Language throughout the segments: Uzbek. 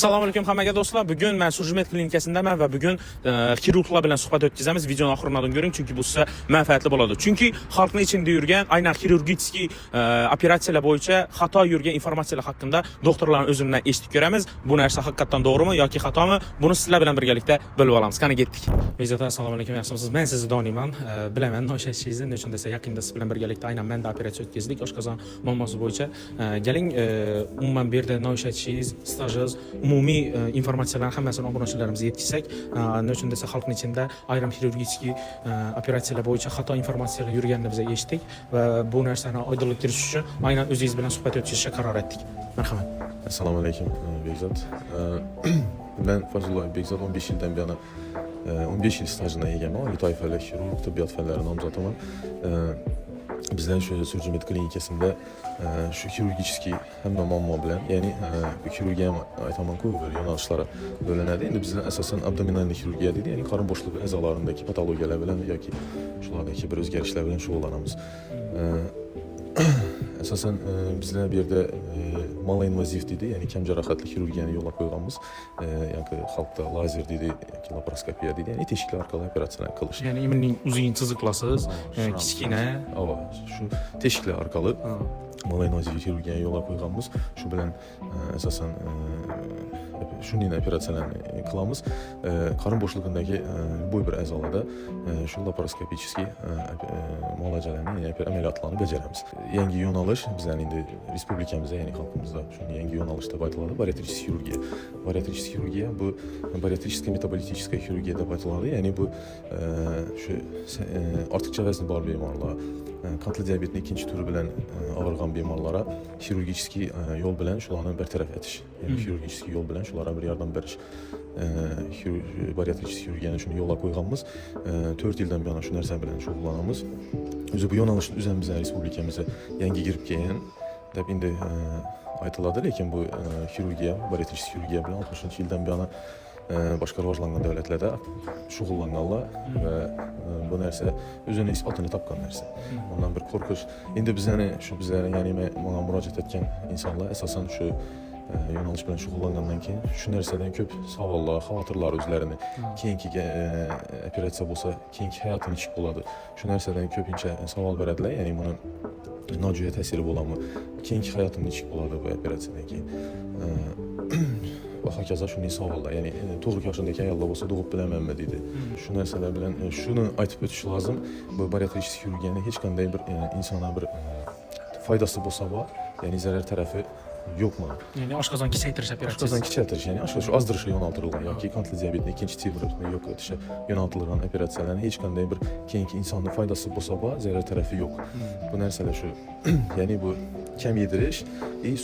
Assalamu alaikum hammaga do'stlar. Bugun men Surjimet klinikasındaman va bugun xirurglar bilan suhbat o'tkazamiz. Videoni oxiridan ko'ring, chunki bu sizga manfaatli bo'ladi. Chunki xalqning ichida yurgan, aynan xirurgik operatsiyalar bo'yicha xato yurgan informatsiyalar haqida doktorlarning o'zimdan eshitib ko'ramiz. Bu narsa haqiqatan to'g'rimi yoki xatomi? Buni sizlar bilan birgalikda bilib olamiz. Qani ketdik. Bezat, assalomu alaykum, yaxshimisiz? Men sizni doniyman. Bilaman, noshashingizni, nechun desa yaqinda siz bilan birgalikda aynan menda operatsiya o'tkazdik. Oshqozon muammosi bo'yicha. Galing, umuman bu yerda noshashingiz, stajingiz, umumiy informatsiyalarni hammasini obunachilarimizga yetkazsak, nechun desa xalqning ichida ayrim xirurgik operatsiyalar bo'yicha xato informatsiyalar yurganini biz eshitdik va bu narsani oydinlik kiritish uchun aynan o'zingiz bilan suhbat o'tkazishga qaror etdik. Marhamat. Assalomu alaykum Bekzod. Ben Fazlullah Bekzod, 15 yildan buyon 15 yil stajına egaman. Ali toifali xirurg, tibbiyot fanlari nomzodiman. Bizlar shu Surjimet klinikasida shu xirurgический hamma muammo bilan, ya'ni xirurgiya ham aytaman-ku, bir yo'nalishlari bo'linadi. Endi bizlar asosan abdominalniy xirurgiya deydi, ya'ni qorin bo'shlig'i a'zolarindagi patologiyalar bilan yoki shulardagi bir o'zgarishlar bilan shug'ullanamiz. Asosan bizlar bu yerda maloinvaziv deydi, ya'ni kam jarohatli xirurgiyani yo'lga qo'yganmiz. Yoki xalqda lazer deydi, yoki laparoskopiya deydi, ya'ni teshiklar orqali operatsiyalar qilish. Ya'ni iminning uzun chiziqlasiz, kichkina, shu teshiklar orqali maloinvaziv xirurgiyani yo'lga qo'yganmiz. Shu bilan asosan shunday operatsiyalarni qilamiz. Qorin bo'shlig'idagi bo'y bir a'zolarda shu laparoskopический muolajalarni, ya'ni amaliyotlarni bajaramiz. Yangi yo'nalish bizning endi respublikamizda, ya'ni xalqimizda shunday yangi yo'nalish deb aytiladi, bariatrическая xirurgiya. Bariatrическая xirurgiya bu bariatrическая metabolitiическая xirurgiya deb aytiladi. Ya'ni bu shu ortiqcha vazni bor bemorlar, qandli diabetning ikkinchi turi bilan og'rigan bemorlara xirurgический yo'l bilan shularni bartaraf etish, ya'ni xirurgический yo'l bilan shularga bir yordam berish. Bariatrический xirurgiyani shuni yo'lga qo'yganmiz. 4 yildan buyon shu narsa bilan shug'ullanamiz. O'zi bu yo'nalishni o'zimizning respublikamizga yangi kirib kelgan deb endi aytiladi, lekin bu xirurgiya, bariatrический xirurgiya bilan 60-yildan buyon boshqa rivojlangan davlatlarda shug'ullanganlar va bu narsa o'zini isbotini topgan narsa. Ondan bir qo'rqish. Endi bizlarni ya'ni menga murojaat etgan insonlar asosan shu yo'nalish bilan shug'ullangandan keyin shu narsadan ko'p savollar, xavotirlar o'zlarini keyingi operatsiya bo'lsa, keyingi hayoti nechik bo'ladi. Shu narsadan ko'pincha savol beradilar, ya'ni buni nojo'ya ta'siri bo'ladimi? Keyingi hayotim nechik bo'ladi bu operatsiyadan keyin? Va hokazo shunday savollar, ya'ni to'g'ri yoshindagi ayollar bo'lsa tug'ib bilamanmi deydi. Shu narsalar bilan shuni aytib o'tish lozim. Bu bariatrический xirurgiyani hech qanday bir insonga bir foydasi bo'lsa bor, ya'ni zarar tarafi yo'qmi? ya'ni oshqozon kicaytirish operatsiyasi. Oshqozon kicaytirish, ya'ni oshqozon ozdirishga yo'naltirilgan yoki qandli diabetning ikkinchi tibrini yo'q etishga yo'naltirilgan operatsiyalarning hech qanday bir keyingi insonga foydasi bo'lsa bor, zarar tarafi yo'q. Bu narsalar shu, ya'ni bu kam yedirish,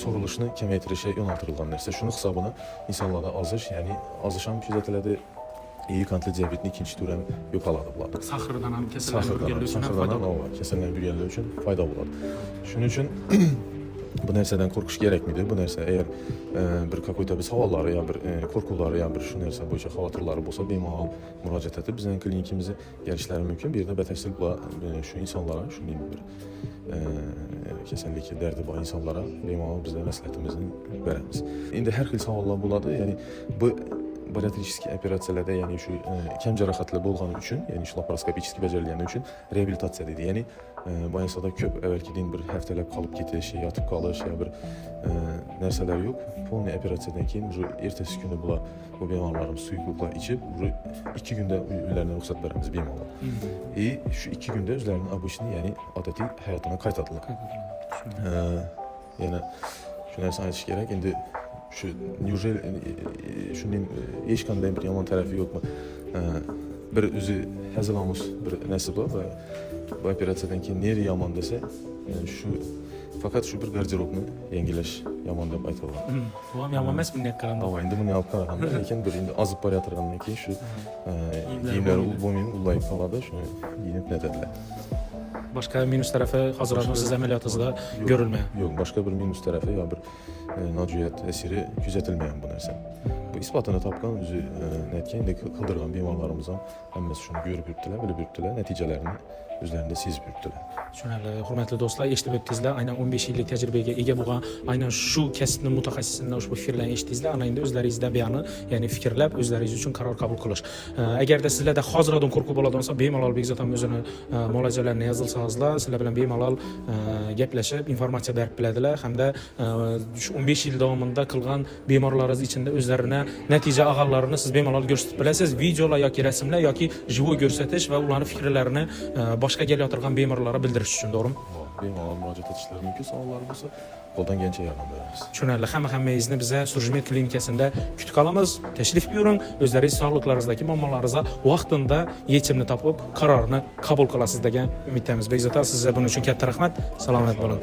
so'rilishni kamaytirishga yo'naltirilgan narsa. Shuni hisobini insonlarda ozish, ya'ni ozish ham kuzatiladi. Qandli diabetning ikkinchi turi ham yo'qoladi bular. Sahrdan ham kasallanib yurganlar uchun foyda bo'ladi. Shuning uchun bu narsadan qo'rqish kerakmidi? Bu narsa eğer bir какой-то bir savollari yo bir qo'rquvlari yo bir shu narsa bo'yicha xavotirlari bo'lsa, bemalol murojaat etib bizning klinikimizga kelishlari mumkin. Bu yerda batafsil shu insonlarga, shunday bir kasallik dardi bor insonlarga bemalol bizlar maslahatimizni beramiz. Endi har xil savollar bo'ladi, ya'ni bu bariatrический operatsiyalarda, ya'ni shu kam jarohatlar bo'lgani uchun, ya'ni shu laparoskopический bajarilgani uchun reabilitatsiya deydi. Ya'ni bu insonda ko'p avvalgidan bir haftalab qolib ketish, yotib qolish yo bir narsalar yo'q. Полный operatsiyadan keyin ertasi kuni bular bu bemorlarimiz suyuqliklar ichib, 2 kunda uylariga ruxsat beramiz bemalol. Shu 2 kunda o'zlarining обычный, ya'ni odatiy hayotini qaytadilar. Yana shu narsani aytish kerak. Endi shu neujeli shunday hech qanday bir yomon tarafi yo'qmi? Bir o'zi hazilamiz bir narsa bor va bu operatsiyadan keyin neri yomon desa, shu faqat shu bir garderobni yangilash yomon deb aytiladi. Bu ham yomon emas bunday qaraganda. Endi buni olib qaraganda, lekin bir endi ozib borayotgandan keyin shu kiyimlar bo'lmaydi, ullayib qoladi, shuni kiyinib netadilar. Boshqa minus tarafi hozirgi siz amaliyotingizda ko'rilmagan. Yo'q, boshqa bir minus tarafi yo bir nojo'ya ta'siri kuzatilmagan bu narsa. bu isbatını tapqan özü nətkin indi qıldırğan bemorlarımızın həmməsi şunu görüb yürütdülər, bilib yürütdülər, nəticələrini özlərində sezib yürütdülər. Tushunarli. Hurmatli do'stlar, eshitib o'tdingizlar. Aynan 15 yillik tajribaga ega bo'lgan, aynan shu kasbning mutaxassisidan ushbu fikrlarni eshitdingizlar. Ana endi o'zlaringizda buyani, ya'ni fikrlab, o'zlaringiz uchun qaror qabul qilish. Agarda sizlarda hozirdan qo'rquv bo'ladigan bo'lsa, bemalol Bekzod ham o'zini muolajalarini yozilsangizlar, sizlar bilan bemalol gaplashib, informatsiya berib biladilar hamda shu 15 yil davomida qilgan bemorlaringiz ichida o'zlarini natija olganlarini siz bemalol ko'rsatib bilasiz. Videolar yoki rasmlar yoki живой ko'rsatish va ularning fikrlarini boshqa kelayotgan bemorlarga bildirish uchun, to'g'rimi? Bemalol murojaat etishlari mumkin, savollari bo'lsa, qo'ldan kelgancha yordam beramiz. Tushunarli. Hammangizni biza Surjmet klinikasida kutib qolamiz. Tashrif buyuring. O'zlaringiz sog'liqlaringizdagi muammolaringizga vaqtida yechimni topib, qarorni qabul qilasiz degan umiddamiz. Bekzod aka, sizga buning uchun katta rahmat. Salomat bo'ling.